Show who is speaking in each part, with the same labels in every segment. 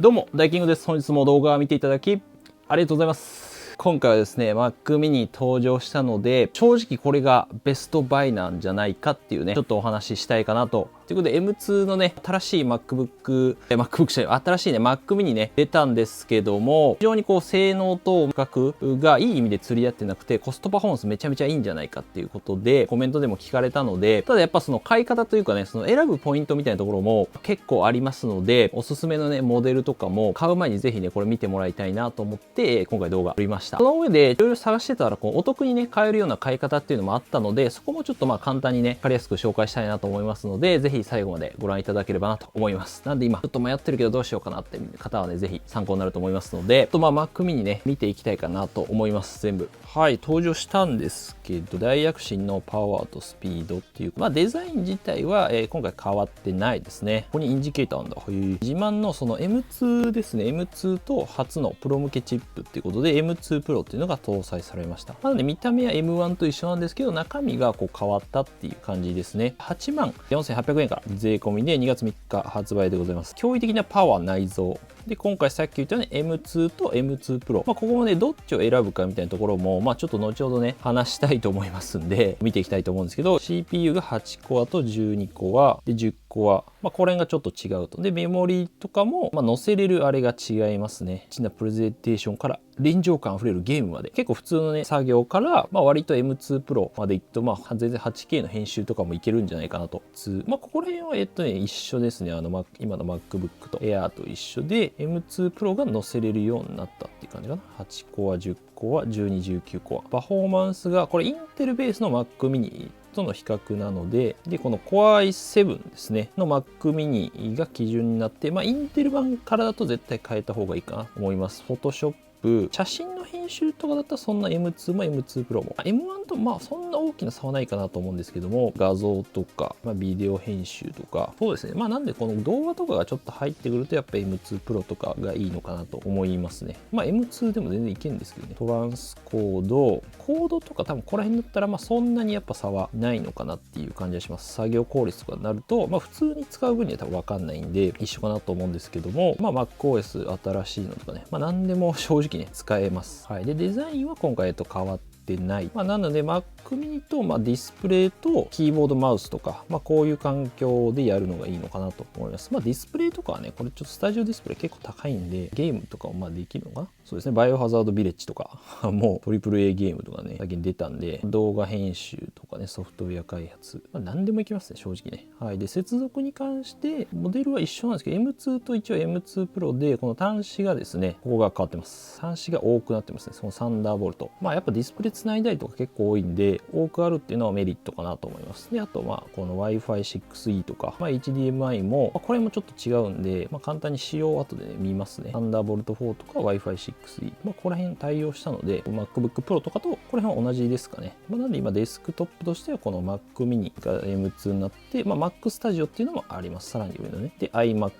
Speaker 1: どうも、ダイキングです。本日も動画を見ていただき、ありがとうございます。今回はですね、Mac mini 登場したので、正直これがベストバイなんじゃないかっていうね、ちょっとお話ししたいかなと。ということで M2 のね、新しい MacBook じゃない、新しいね、Mac mini ね、出たんですけども、非常にこう、性能と価格がいい意味で釣り合ってなくて、コストパフォーマンスめちゃめちゃいいんじゃないかっていうことで、コメントでも聞かれたので、ただやっぱその買い方というかね、その選ぶポイントみたいなところも結構ありますので、おすすめのね、モデルとかも買う前にぜひね、これ見てもらいたいなと思って、今回動画撮りました。その上で、いろいろ探してたら、こう、お得にね、買えるような買い方っていうのもあったので、そこもちょっとまあ簡単にね、わかりやすく紹介したいなと思いますので、ぜひ最後までご覧いただければなと思います。なんで今、ちょっと迷ってるけどどうしようかなって方はね、ぜひ参考になると思いますので、ちょっとまあ Mac mini ね、見ていきたいかなと思います。全部。はい、登場したんですけど、大躍進のパワーとスピードっていう、まあデザイン自体は、今回変わってないですね。ここにインジケーターなんだ。自慢のその M2 ですね。M2 と初のプロ向けチップっていうことで M2 Pro っていうのが搭載されました。なので見た目は M1 と一緒なんですけど、中身がこう変わったっていう感じですね。84,800円から税込みで2月3日発売でございます。驚異的なパワー内蔵。で、今回さっき言ったように M2 と M2 Pro。ここもね、どっちを選ぶかみたいなところも、ちょっと後ほどね、話したいと思いますんで、見ていきたいと思うんですけど、CPU が8コアと12コア、で、10コア。これがちょっと違うと。で、メモリとかも、載せれるあれが違いますね。ちなプレゼンテーションから臨場感あふれるゲームまで。結構普通のね、作業から、割と M2 Pro までいくと、全然 8K の編集とかもいけるんじゃないかなと。ここら辺は、一緒ですね。今の MacBook と Air と一緒で、M2 Pro が載せれるようになったっていう感じかな。8コア、10コア、12、19コア。パフォーマンスが、これインテルベースの Mac miniとの比較なので、この Core i7 ですね、の Mac mini が基準になって、インテル版からだと絶対変えた方がいいかなと思います。Photoshop、写真の編集とかだったらそんな M2 も M2 Pro も M1 とそんな大きな差はないかなと思うんですけども、画像とか、ビデオ編集とか、そうですね。なんでこの動画とかがちょっと入ってくるとやっぱ M2 Pro とかがいいのかなと思いますね。M2 でも全然いけるんですけどね。トランスコードとか多分ここら辺だったらそんなにやっぱ差はないのかなっていう感じがします。作業効率とかになると、普通に使う分には多分わかんないんで一緒かなと思うんですけども、MacOS 新しいのとかね、何でも正直ね使えます。はい。で、デザインは今回変わってない。なので Mac mini と、ディスプレイとキーボードマウスとか、こういう環境でやるのがいいのかなと思います。ディスプレイとかはね、これちょっとスタジオディスプレイ結構高いんで、ゲームとかもできるのかな。そうですね。バイオハザードビレッジとか、もう AAA ゲームとかね、最近出たんで、動画編集とかね、ソフトウェア開発、何でもいきますね、正直ね。はい。で、接続に関して、モデルは一緒なんですけど、M2 と一応 M2 Pro で、この端子がですね、ここが変わってます。端子が多くなってますね。そのサンダーボルト。やっぱディスプレイ繋いだりとか結構多いんで、多くあるっていうのはメリットかなと思います。で、あとこの Wi-Fi 6E とか、HDMI も、これもちょっと違うんで、簡単に仕様を後で、ね、見ますね。サンダーボルト4とか Wi-Fi 6E。ここら辺対応したので、MacBook Pro とかと、これは同じですかね。なんで今デスクトップとしてはこの Mac mini が M2 になって、Mac Studio っていうのもあります。さらに上のね。で、iMac。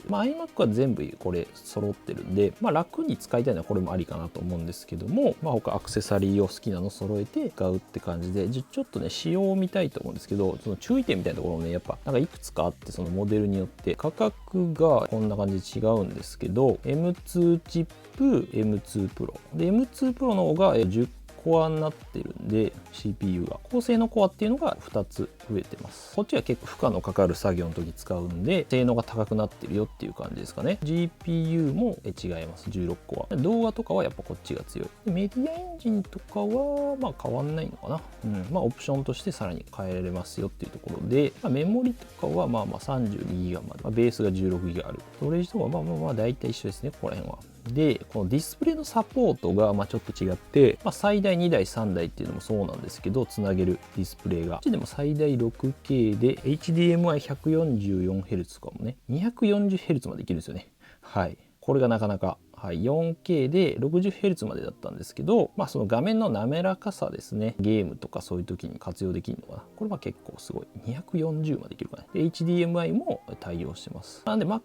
Speaker 1: iMac は全部これ揃ってるんで、楽に使いたいのはこれもありかなと思うんですけども、他アクセサリーを好きなの揃えて使うって感じで、ちょっとね、仕様を見たいと思うんですけど、その注意点みたいなところもね、やっぱいくつかあって、そのモデルによって価格がこんな感じで違うんですけど、M2 チップ、M2 Pro。で、M2 Pro の方が10コアになってるんで CPU が高性能コアっていうのが2つ増えてます。こっちは結構負荷のかかる作業の時使うんで性能が高くなってるよっていう感じですかね。 GPU も違います。16コア。動画とかはやっぱこっちが強い。でメディアエンジンとかは変わんないのかな。オプションとしてさらに変えられますよっていうところで、メモリとかは32GB まで、ベースが 16GB ある。ストレージとかは大体一緒ですね、ここら辺は。で、このディスプレイのサポートがちょっと違って、最大2台3台っていうのもそうなんですけど、つなげるディスプレイが。こっちでも最大 6K で HDMI144Hz とかもね、240Hz までいけるんですよね。はい。これがなかなかはい、4K で 60Hz までだったんですけど、その画面の滑らかさですね、ゲームとかそういう時に活用できるのかな。これは結構すごい。240までいけるかね。で、HDMI も対応してます。なんで MacBook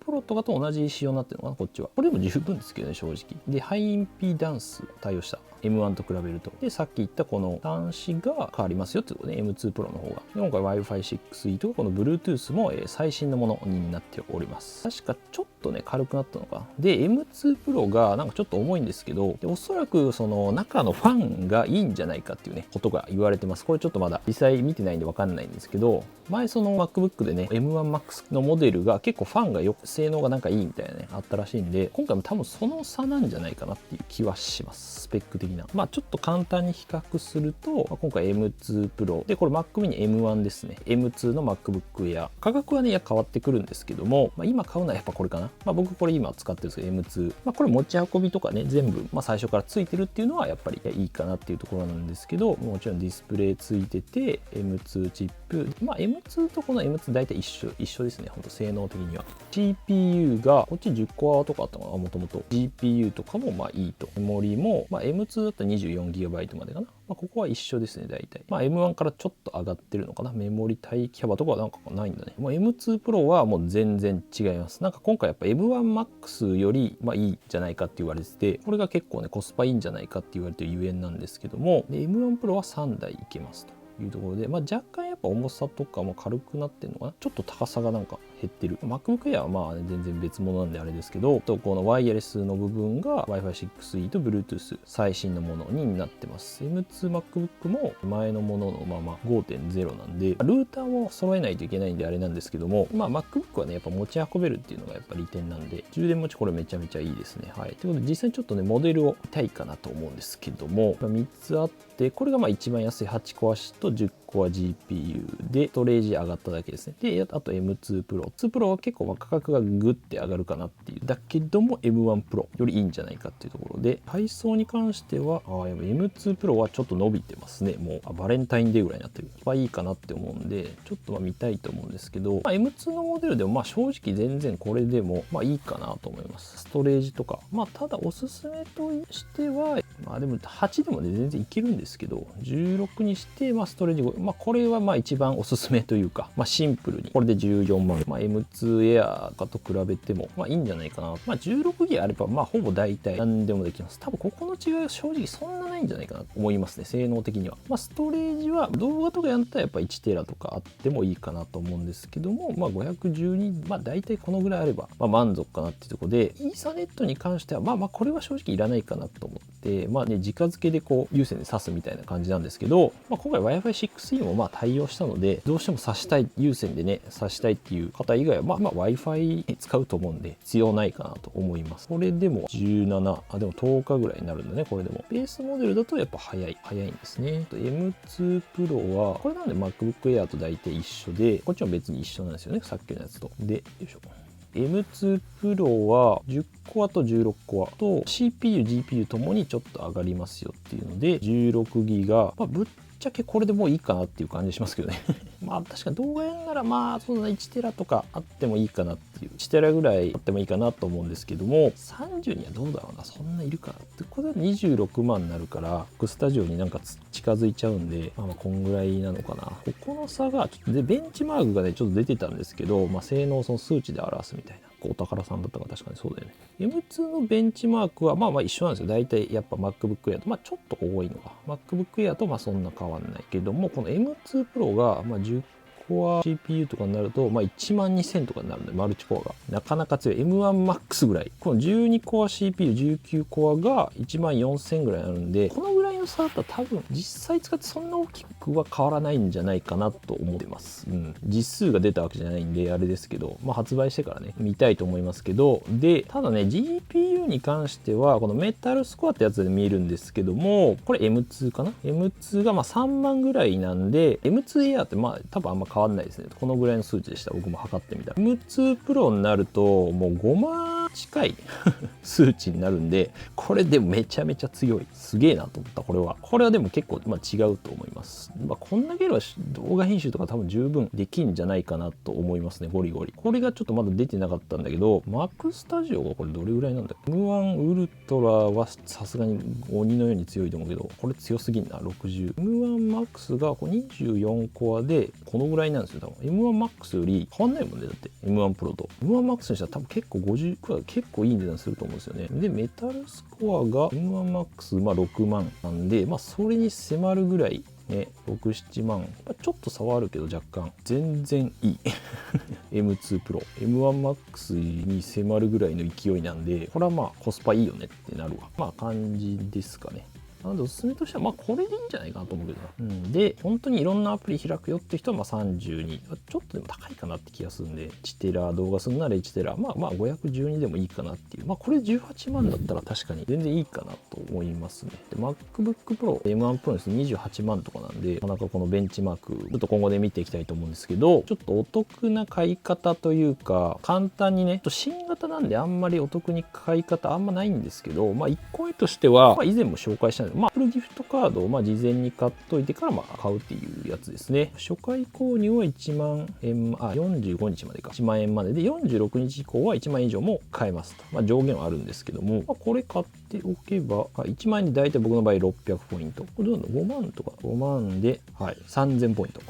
Speaker 1: Pro とかと同じ仕様になってるのかな、こっちは。これでも十分ですけどね、正直。で、ハイインピダンス対応した。M1 と比べると。で、さっき言ったこの端子が変わりますよってことで、M2 Pro の方が。で、今回 Wi-Fi 6E とこの Bluetooth も最新のものになっております。確かちょっとね、軽くなったのかな。で、M2 Pro がなんかちょっと重いんですけど、でおそらくその中のファンがいいんじゃないかっていうね、ことが言われてます。これちょっとまだ実際見てないんでわかんないんですけど、前その MacBook でね、M1Max のモデルが結構ファンが性能がなんかいいみたいなね、あったらしいんで、今回も多分その差なんじゃないかなっていう気はします。スペック的な。ちょっと簡単に比較すると、今回 M2 Pro で、これ Mac mini M1 ですね。M2 の MacBook Air。価格はね、変わってくるんですけども、今買うのはやっぱこれかな。僕これ今使ってるんですけど M2。これ持ち運びとかね、全部、最初からついてるっていうのはやっぱりいいかなっていうところなんですけど、もちろんディスプレイついてて、M2 チップ。M2 とこの M2 大体一緒ですね。ほんと性能的には。CPU が、こっち10コアとかあったかな、もともと。GPU とかもいいと。メモリも、M2 だったら 24GB までかな。ここは一緒ですね、大体。M1 からちょっと上がってるのかな。メモリ待機幅とかはなんかないんだね。M2 Pro はもう全然違います。なんか今回やっぱ M1Max よりいいんじゃないかって言われてて、これが結構ね、コスパいいんじゃないかって言われてるゆえんなんですけども、M1 Pro は3台いけますと。いうところで、若干やっぱ重さとかも軽くなってるのかな。ちょっと高さがなんか減ってる。MacBook Air は全然別物なんであれですけど、このワイヤレスの部分が Wi-Fi 6E と Bluetooth 最新のものになってます。M2MacBook も前のもののまま 5.0 なんで、ルーターも揃えないといけないんであれなんですけども、MacBook はね、やっぱ持ち運べるっていうのがやっぱ利点なんで、充電持ちこれめちゃめちゃいいですね。はい。ということで実際にちょっとね、モデルを見たいかなと思うんですけども、3つあって、これが一番安い8コア紙と10コア GPU で、ストレージ上がっただけですね。で、あと M2 Pro。2 Pro は結構価格がグッて上がるかなっていう。だけども M1 Pro よりいいんじゃないかっていうところで、配送に関しては、M2 Pro はちょっと伸びてますね。もう、バレンタインデーぐらいになってる。いいかなって思うんで、ちょっと見たいと思うんですけど、M2 のモデルでも正直全然これでもいいかなと思います。ストレージとか。ただおすすめとしては、でも8でもね、全然いけるんですけど、16にして、ストレージ5、これは一番おすすめというか、シンプルに、これで14万。M2 Air かと比べても、いいんじゃないかな。16ギガあれば、ほぼ大体何でもできます。多分ここの違いは正直そんなないんじゃないかなと思いますね、性能的には。ストレージは動画とかやったらやっぱ1テラとかあってもいいかなと思うんですけども、512、大体このぐらいあれば、満足かなっていうところで、イーサネットに関しては、これは正直いらないかなと思って、直付けで有線で挿すみたいな感じなんですけど、今回 Wi-Fi 6E も対応したので、どうしても挿したい、有線でね、挿したいっていう方以外は、Wi-Fi 使うと思うんで、必要ないかなと思います。これでも17、でも10日ぐらいになるんだね、これでも。ベースモデルだとやっぱ早いんですね。M2 Pro は、これなんで MacBook Air と大体一緒で、こっちも別に一緒なんですよね、さっきのやつと。で、よいしょ。M2 Pro は10コアと16コアと CPU、GPU ともにちょっと上がりますよっていうので、16ギガ、ぶっちゃけこれでもういいかなっていう感じしますけどね。確かに動画やんならそうだな、1テラとかあってもいいかなっていう、1テラぐらいあってもいいかなと思うんですけども、30にはどうだろうな、そんないるかなって、これは26万になるから、スタジオになんか近づいちゃうんで、こんぐらいなのかな。ここの差が、で、ベンチマークがね、ちょっと出てたんですけど、性能をその数値で表すみたいな。お宝さんだったか確かにそうだよね。M2 のベンチマークは一緒なんですよ。大体やっぱ MacBook Air と、ちょっと多いのか。MacBook Air とそんな変わんないけども、この M2 Pro が10コア CPU とかになると、12000とかになるんで、マルチコアが。なかなか強い。M1Max ぐらい。この12コア CPU、19コアが14000ぐらいになるんで、このぐらいの差だったら多分、実際使ってそんな大きくは変わらないんじゃないかなと思ってます。実数が出たわけじゃないんで、あれですけど、発売してからね、見たいと思いますけど、で、ただね、GPU に関しては、このメタルスコアってやつで見えるんですけども、これ M2 かな ?M2 が3万ぐらいなんで、M2 Air って多分あんま変わんないですね。このぐらいの数値でした。僕も測ってみたら。M2 Pro になると、もう5万近い数値になるんで、これでめちゃめちゃ強い。すげえなと思った、これは。これはでも結構、違うと思います。まあ、こんだけあれば動画編集とか多分十分できんじゃないかなと思いますね。ゴリゴリ。これがちょっとまだ出てなかったんだけど、Mac Studio がこれどれぐらいなんだっけ？ M1 ウルトラはさすがに鬼のように強いと思うけど、これ強すぎんな、60。M1 Max がこれ24コアでこのぐらいなんですよ、多分。M1 Max より変わんないもんね、だって。M1 Pro と。M1 Max にしたら多分結構50くらい、結構いい値段すると思うんですよね。で、メタルスコアが M1 Max、まあ6万なんで、まあそれに迫るぐらいね、6、7万。ちょっと差はあるけど若干。全然いい。M2 Pro。M1 Max に迫るぐらいの勢いなんで、これはまあコスパいいよねってなるわ。まあ感じですかね。なのでおすすめとしてはまあこれでいいんじゃないかなと思うけどな。で本当にいろんなアプリ開くよって人はまあ32、ちょっとでも高いかなって気がするんで、1テラ動画するなら1テラ、まあ512でもいいかなっていう、まあこれ18万だったら確かに全然いいかなと思いますね。で MacBook Pro M1 Pro です28万とかなんで、なかなかこのベンチマークちょっと今後で見ていきたいと思うんですけど、ちょっとお得な買い方というか、簡単にね、新型なんであんまりお得に買い方あんまないんですけど、まあ1個目としては、まあ、以前も紹介したんで、まあ、Apple ギフトカードをまあ事前に買っといてからまあ買うっていうやつですね。初回購入は1万円、45日までか。1万円までで、46日以降は1万円以上も買えますと。まあ、上限はあるんですけども、まあ、これ買っておけば、1万円で大体僕の場合600ポイント。これどうなの ?5 万とか。5万で、はい、3000ポイント。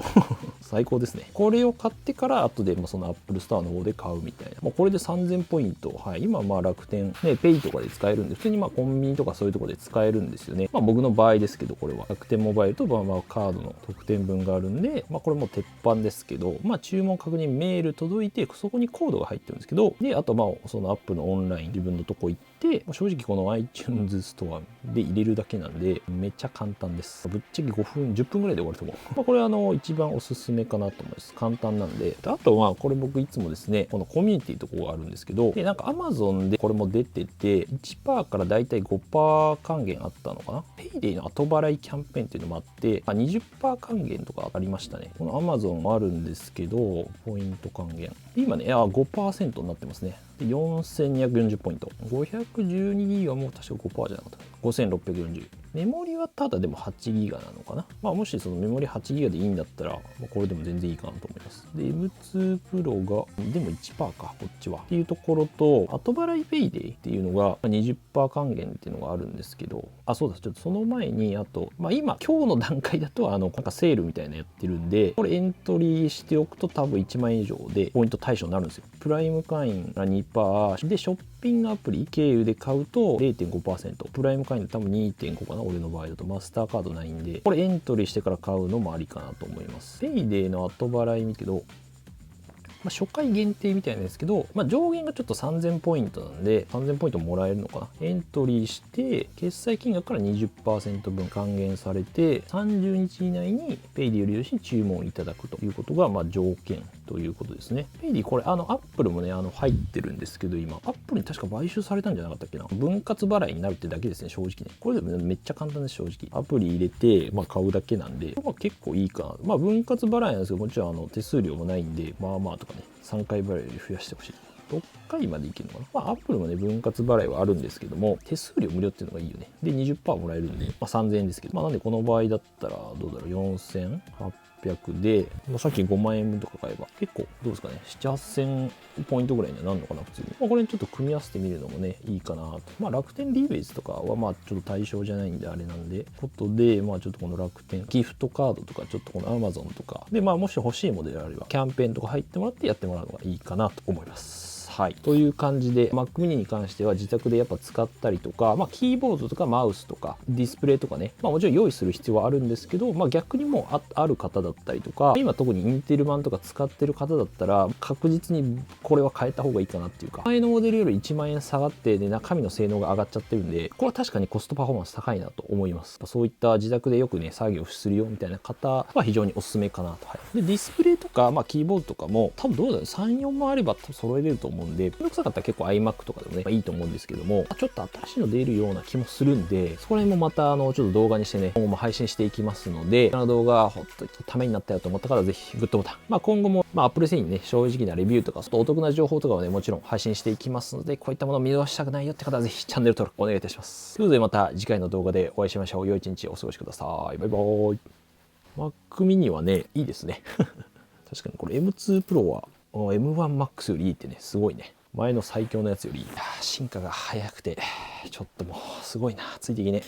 Speaker 1: 最高ですね。これを買ってから、後でその Apple Store の方で買うみたいな。まあ、これで3000ポイント。はい、今まあ楽天、ね、ペイとかで使えるんで、普通にまあコンビニとかそういうところで使えるんですよね。まあ僕の場合ですけど、これは楽天モバイルとまあカードの特典分があるんで、まあこれも鉄板ですけど、まあ注文確認メール届いて、そこにコードが入ってるんですけど、で、あとまあその Apple のオンライン、自分のとこ行って、正直この iTunes ストアで入れるだけなんで、めっちゃ簡単です。ぶっちゃけ5分、10分ぐらいで終わると思う。まあこれは一番おすすめかなと思います。簡単なんで。あとは、これ僕いつもですね、このコミュニティとこがあるんですけど、で、なんか Amazon でこれも出てて、1% からだいたい 5% 還元あったのかな。PayDay の後払いキャンペーンっていうのもあって、20% 還元とかありましたね。この Amazon もあるんですけど、ポイント還元。今ね、5% になってますね。で、4240ポイント。512ギガも確か 5% じゃなかった。5640。メモリはただでも8ギガなのかな。まあもしそのメモリ8ギガでいいんだったら、これでも全然いいかなと思います。で、M2 Pro が、でも 1% か、こっちは。っていうところと、後払いペイデイっていうのが 20% 還元っていうのがあるんですけど、そうだ、ちょっとその前に、あと、まあ今日の段階だと、なんかセールみたいなやってるんで、これエントリーしておくと多分1万円以上でポイント対象になるんですよ。プライム会員が 2% で、ショッピングアプリ経由で買うと 0.5%、プライム会員で多分 2.5 かな、俺の場合だと。マスターカードないんで、これエントリーしてから買うのもありかなと思います。ペイデイの後払い見けど、初回限定みたいなんですけど、上限がちょっと3000ポイントなんで、3000ポイントもらえるのかな。エントリーして、決済金額から 20% 分還元されて、30日以内にペイディを利用し注文いただくということが、条件ということですね。ペイディこれ、アップルもね、入ってるんですけど、今、アップルに確か買収されたんじゃなかったっけな。分割払いになるってだけですね、正直ね。これでもめっちゃ簡単です、正直。アプリ入れて、買うだけなんで、結構いいかな。分割払いなんですけど、もちろん手数料もないんで、まあまあとかね、3回払いより増やしてほしい。6回までいけるのかな。アップルもね、分割払いはあるんですけども、手数料無料っていうのがいいよね。で、20% もらえるんで、3000円ですけど、なんでこの場合だったら、どうだろう、4800で、さっき5万円分とか買えば、結構、どうですかね、7、8000ポイントぐらいにはなるのかな、普通に。これにちょっと組み合わせてみるのもね、いいかなと。楽天リベースとかは、ちょっと対象じゃないんで、あれなんで、ことで、ちょっとこの楽天、ギフトカードとか、ちょっとこの Amazon とか、で、もし欲しいモデルあれば、キャンペーンとか入ってもらってやってもらうのがいいかなと思います。はい。という感じで、Mac mini に関しては自宅でやっぱ使ったりとか、キーボードとかマウスとかディスプレイとかね、もちろん用意する必要はあるんですけど、逆にもうある方だったりとか、今特にインテル版とか使ってる方だったら、確実にこれは変えた方がいいかなっていうか、前のモデルより1万円下がって、で、中身の性能が上がっちゃってるんで、これは確かにコストパフォーマンス高いなと思います。そういった自宅でよくね、作業するよみたいな方は非常におすすめかなと。はい。で、ディスプレイとか、キーボードとかも、多分どうだろう、3、4万あれば揃えれると思うんで、めんどくさかったら結構 iMac とかでもね、いいと思うんですけども、ちょっと新しいの出るような気もするんで、そこら辺もまたちょっと動画にしてね、今後も配信していきますので、この動画、ほんとためになったよと思った方、ぜひグッドボタン。今後も、Apple 製品ね、正直なレビューとか、お得な情報とかをね、もちろん配信していきますので、こういったものを見逃したくないよって方は、ぜひチャンネル登録お願いいたします。ということで、また次回の動画でお会いしましょう。良い一日お過ごしください。バイバーイ。Mac mini はね、いいですね。確かにこれ M2 Pro は M1Max よりいいってね、すごいね。前の最強のやつよりいい。進化が早くて、ちょっともうすごいな。ついていけね。